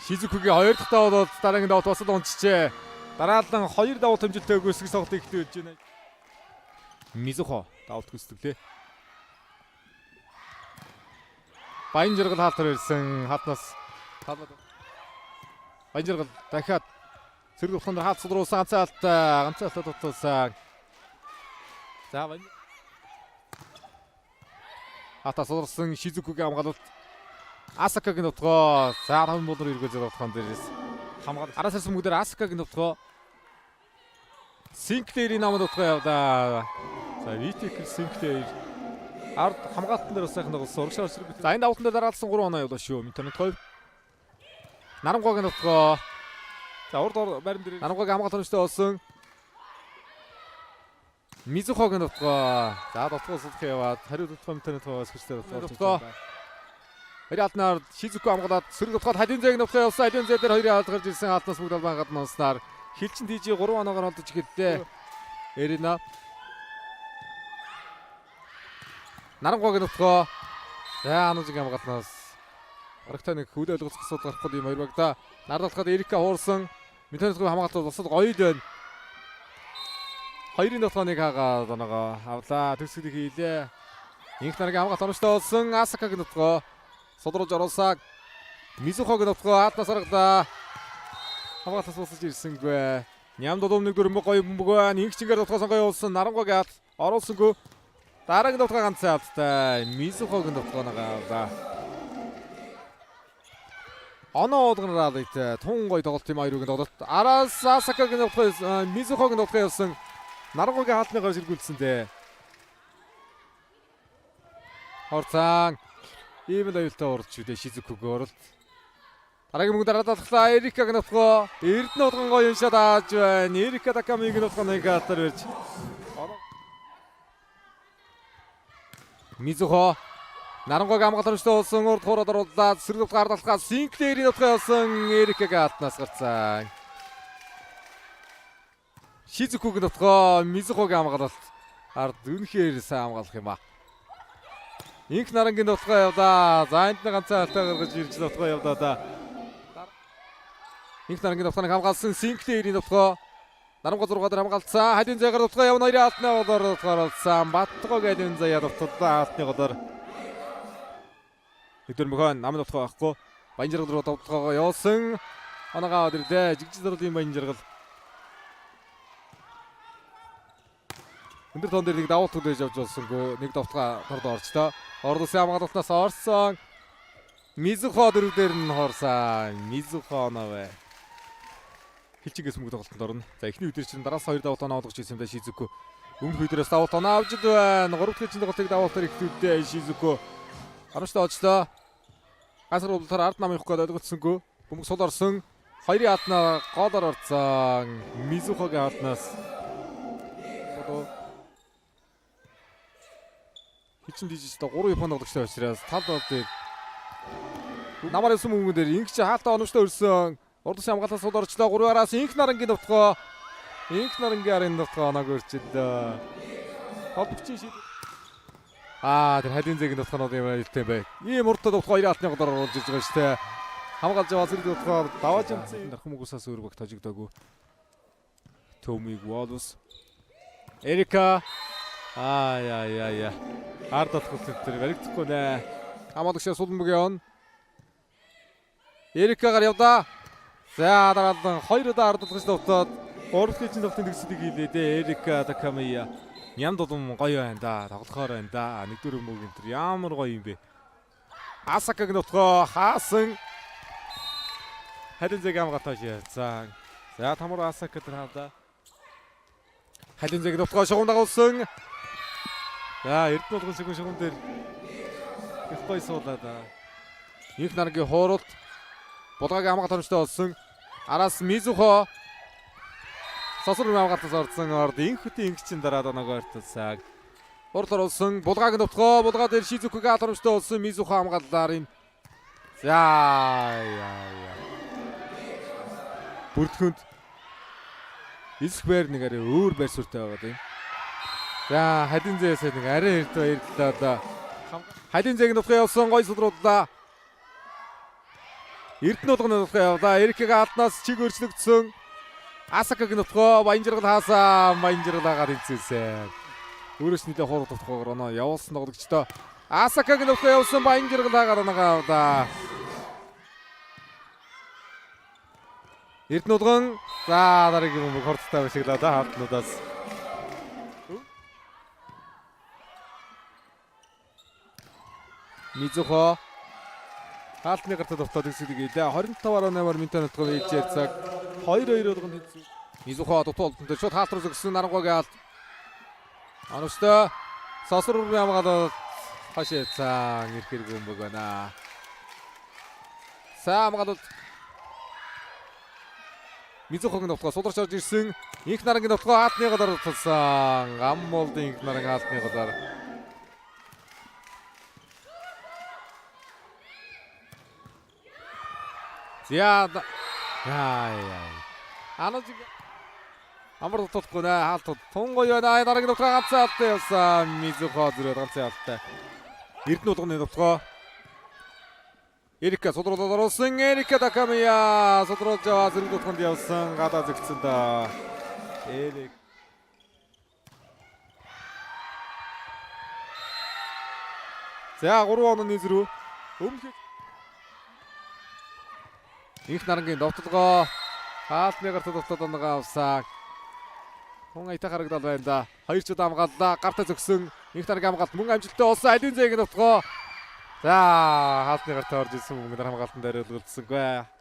Шизукугийн 2 дахь давуу бол дараагийн давуу бас унчжээ. Дараалан 2 давуу хэмжилттэй өгөөсгөх тоглолтыг эхлүүлж байна. Мизухо давуу төсдөглөө. Баян жаргал хаалтар ирсэн хатнаас баян жаргал дахиад цэрэг ухаанд хаалт судруулсан ганцаалтаа дутуулсан. За баян хата судруулсан Шизукугийн хамгаалалт Асакагийн нутгоо за 5 болор эргүүлж байгаа дээрээс хамгаалалт араас ирсэн мөгдөр Асакагийн нутгоо Синклерийн намд нутгаа явдаа. За Витекер Синклер ард хамгаалтан дээр бас сайхан тоглосон. Урагшаа оршир бит. За энэ давтан дээр дараалсан 3 оноо явлаа шүү. Интернет хойв. Нарамгогийн нутгоо. За урд барин дээр Нарамгогийн хамгаалтанчтай болсон. Мизухогийн нутгоо. За дотгоос судах яваад хариу нутгаа интернет хойвоос хүчтэй нутгаа. Хариалтнаар Шизуку хамгаалаад сөрөг нутгаад Хадин зээг нутгаа явсан. Хадин зээ дээр хоёрын хаалт гарч ирсэн хаалтнаас бүгд албан гаднааснаар Хилчин ТЖ 3 оноогоор олдож гэлээ. Эрина Нарамгогийн нутгоо. За Анужигийн хамгаалнаас Арагтай нэг хөл ойлгох асуудал гарахгүй юм хоёр багта. Нардалхад Эрика хуурсан. Интернетгүй хамгаалт босод гоё л байна. Хоёрын нутгааныг хаагаад оноогоо авлаа. Төсөлийг хийлээ. Инх наргийн хамгаалт оноочтой болсон Асакагийн нутгоо. Содруулж оруулсаг. Мизухогийн нутгоо хаатнаас аргалаа. Хамгаалтаас босож ирсэнгүй. Ням додом нэг дөрөв гоё бөмбөгөө инх чингээр нутгаа сонгоо явуулсан. Нарамгогийн хаалт оруулсангүй. Дараагийн нутгаа ганцхан хаалттай. Мизухогийн нутгаагаа авлаа. Оноо уулгараад ит тун гоё тоглолт юм аяругийн тоглолт. Араас Асакагийн нутгаа Мизухогийн нутгаа явсан. Нарамгогийн хаалтны гарч иргүүлсэн дээ. Хорцаан ийм л аюултай урд шүү дээ Шизукугийн уралд. Дараагийн мөнгө дараалалглаа Эрикагийн нутгаа. Эрдэнэ удган гоё юм шат ааж байна. Эрика Такамигийн нутгааны хаалтар ирж. Мизухо Нарамгогийн хамгаалалттай болсон урд хуураад оруулаад сэрэг нутгаар далхаа Синклерийн нутгаа явсан Эрикагийн хаалтнаас гарцсан. Шизукугийн нутгаа Мизухогийн хамгаалалт ард үнэхээр сайн хамгаалах юм а. Инх нарангийн нутгаа явлаа. За энд ганцхан хаалтаа гаргаж ирж нутгаа явлаа да. Инх нарангийн нутгааныг хамгаалсан Синклерийн нутгаа Нарамго 6 дээр хамгаалцсан. Хадин зайгаар нутгаа явна 2 хаалтны голоор нутгаар олсон. Баттгоо гэдэг энэ заяа дутуулсан хаалтны голоор. Өдөр мөхөн нам нутгаа байхгүй. Баян жаргал руу тоглохоо явуулсан. Оноогоо өдөрлөө. Жигжил зурлын баян жаргал. Өндөр тон дээр нэг давуу төлөж явж болсонгүй. Нэг давтгаа торд орчлоо. Орлосын хамгаалтнаас орсон. Мизухо дөрөв дээр нь хорсан. Мизухо оноо. Хилчигээс мөнгө тоглолтод орно. За эхний үдээр чинь дараас 2 давуу тоноо олгож ирсэн юм да Шизуку. Өмнөх үдээрээс давуу тоноо авч байна. 3 дахь чинь тоглолтыг давуултаар эхлүүлдэ Шизуку. Арамштай очлоо. Гасар уултаар ард нам явах гээд ойлгоцсонгүй. Бөмбөг сул орсон. Хоёрын хаалтнаа голоор орцсон. Мизухогийн хаалтнаас. Хилчин дижитал 3 Японы тоглогчтой учраас тал болдыг намар явсан мөнгөн дээр инх чи хаалтаа оновчтой өрсөн. Урдсан хамгаалалтаас сул орчлоо 3-аараас инх нарангийн нутгаа. Инх нарангийн арын нутгаа оноог өрчлөө. Холбогчийн шийд. Тэр Хадин зэгийн нутгаанууд юм хэлтэй бай. Ийм урдтай нутгаа 2 хаалтны голоор оруулж ирж байгаа шүү дээ. Хамгаалж байгаа зэрэг нутгаа давааж юмсан. Дархан мөнгөөсөөс өөр баг тожигдоогүй. Томиг Волус. Эрика. Яа. Ард отгол тэр баригдахгүй нэ. Хамаалагчаа сул мөнгө явна. Эрикагаар явдаа. За дараалан 2 удаа ард отгож давтаад 3 дахь чинь давтын төгсөлийг хийлээ дээ. Эрика Такамия. Ням дулам гоё байна да. Тоглохоор байна да. Нэг дөрөв мөнгө энэ ямар гоё юм бэ. Асакагийн нутгаа хаасан. Хадин зэг хамгаалтай шийдсэн. За тамар Асака тэр хавда. Хадин зэг нутгаа шугам дагуулсан. За Эрдэнэ удган шиг шугам дээр их гоё суулаа да. Инх наргийн хууралт Булгагийн хамгаалалттай болсон. Араас Мизухо сосор хамгаалтаас орсон орд инхтийн инхчин дараад оноогоо ортолсаг. Урдлаар болсон Булгагийн нутгаа Булгаа дээр Шизукугийн халамжтай болсон Мизухо хамгааллаар энэ. За. Бүрдхэнд эсэх байр нэг арай өөр байр суурьтай байгаа юм. За Хадин зээсээ нэг арай эрт баярлалаа да. Хадин зээг нутгаа явсан гоё судруудлаа. Эрдэнэ уулганы нутгаа явлаа. Эрикийг алднаас чиг өрчлөгдсөн. Асакагийн нутгаа баян жаргал хаасан. Баян жаргалаагаар тэнцээсэн. Өөрөөс нэлээд хурд тутахгаар оноо явуулсан тоглогчдоо. Асакагийн нутгаа явуулсан баян жаргалаагаар оноогоо авлаа. Эрдэнэ уулган за дараагийн бөмбөг хурдтай бишиглаа да хаалтнуудаас. Мизухо хаалтны гартад автаад игсдэг илээ. 25.8 минутын нутгаар хийж ярьцаг 2-2 болгонд хийсэн. Мизухо дутуултанд шууд хаалт руу зөксөн Нарангагийн хаалт. Анустай сосруу ямгаалаад хашаацсан ирэх бөмбөг байна. Саамгаалт Мизухогийн нутгаа сударч орж ирсэн. Инх Нарангийн нутгаа хаалтны гадар тулсан. Гаммолдын Инх Нарангийн хаалтны гадар. Яа. Анажиг амар тутахгүй нэ хаалт тунгой байна. Дараагийн нутгаа ганцхан алдаа явсан. Мизухо зүрээр ганцхан алдаа. Эрдэнэ уулганы нутгаа Эрика судруулаад оруулсан. Эрика Такамия судруулж аваа зэрэг нутганд явсан. Гадаа зэгцэн да. Эрик за 3 онооны зэрэг өмнөх Инх Нарангийн довтлогоо хаалтны гартад довтлоод оноогоо авсан. Хүн аятаа харагдал байна да. Хоёр ч удаа хамгааллаа. Гартаа зөксөн. Инх Нарангийн хамгаалт мөн амжилттай болсон. Алин зээгийн довтлогоо. За хаалтны гартаа орж ирсэн мөнгөөр хамгаалтанд хариулагдсангүй.